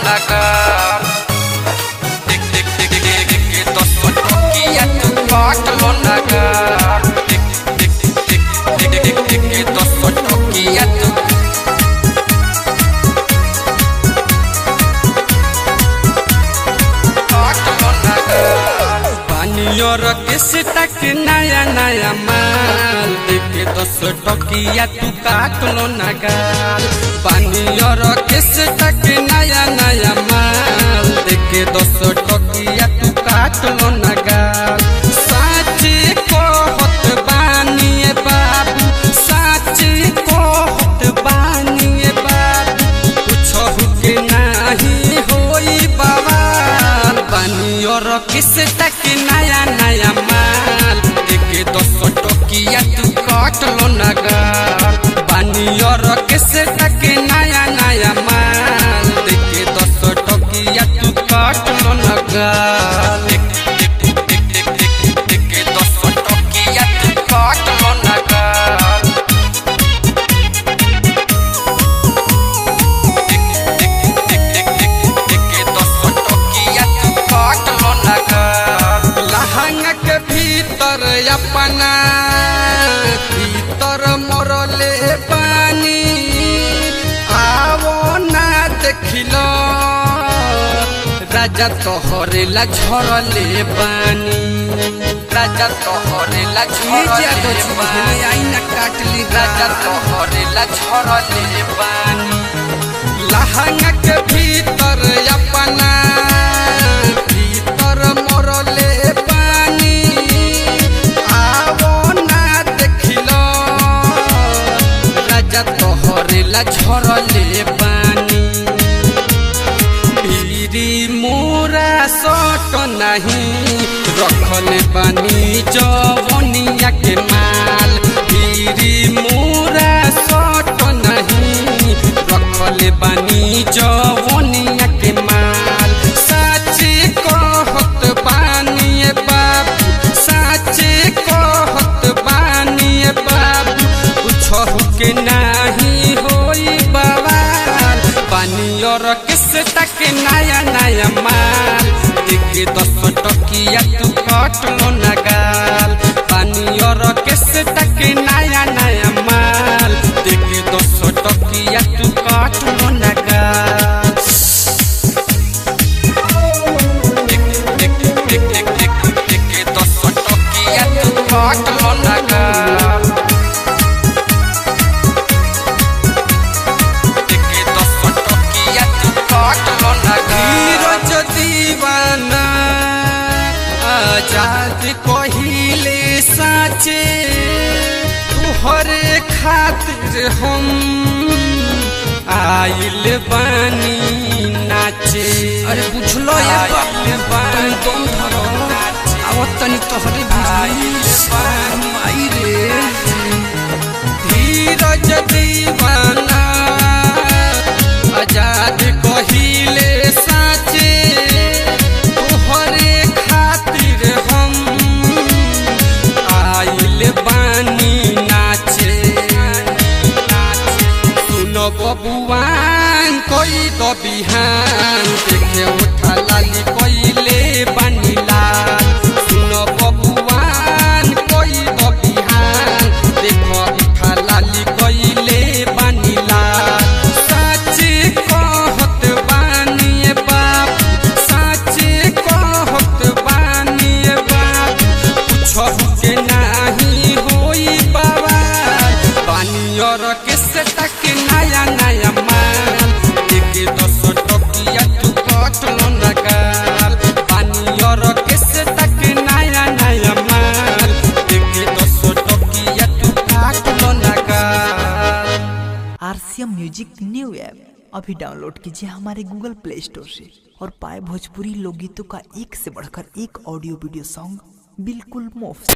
nagar Tik tik tik tik tik dos tokia tu kaatlo nagar Tik tik tik tik tik tik tik dos tokia tu kaatlo nagar Panior किस तक नया नया माल देखे 10 टकिया तू काटलो नगाल पानियर किस तक नया नया माल देखे 10 टकिया तू काटलो नगाल साची को होत बानिए बाबू साची को होत बानिए बाबू कुछ के नहीं होई बवाल पानियर किस तक नया नया माल देखे 10 टकिया तू काटलो नगाल पानियर किसे तक नया नया माल देखे 10 टकिया तू काटलो नगाल देखे 10 टकिया तू काटलो नगाल देखे 10 टकिया तू काटलो नगाल लहंगा के भीतर अपना भीतर मरले पानी आवो ना देखिलो राजा तोहरेला झरले पानी राजा तोहरेला झरले पानी आईना काटली राजा तोहरेला झरले पानी लहंगा के भीतर अपना भीतर मरले पानी आवो ना देखिलो राजा तोहरेला झरले पानी भीरी मोरा सट नहीं रखले पानी जवनिया के माल भीरी मोरा सट नहीं रखले पानी जवनिया के माल साची कहत बानी बाबू साची कहत बानी बाबू कुछ के नहीं होई बवाल पानियर किस तक नया नया माल देखे 10 टकिया तू काटलो नगाल पानियर किस तक नया नया माल देखे 10 टकिया तू काटलो नगाल देखे 10 टकिया तू काटलो नगाल आजाद कहिले साचे तुहरे खातिर हम आइल बानी नाचे अरे बुझलो आइल बानी तुम धरो आवत तनी तोहरे बुझाई आई रे धीरज दीवाना आजाद कहिले साचे तुहरे खातिर हम आइल बानी नाचे सुनो बबुआन कोई तो बिहान देखे उठा लाली कोइले बानी लाल सुनो बबुआन कोई तो बिहान देखो उठा लाली कोइले बानी लाल साची कहत बानी बाबू साची कहत बानी बाबू कुछ के नहीं होई बवाल पानियर किस तक नया नया माल देखे 10 टकिया तू काटलो नगाल पानियर किस तक नया नया माल देखे 10 टकिया तू काटलो नगाल आरसीएम म्यूजिक न्यू ऐप अभी डाउनलोड कीजिए हमारे गूगल प्ले स्टोर से और पाए भोजपुरी लोकगीतों का एक से बढ़कर एक ऑडियो वीडियो सॉन्ग बिल्कुल मुफ्त।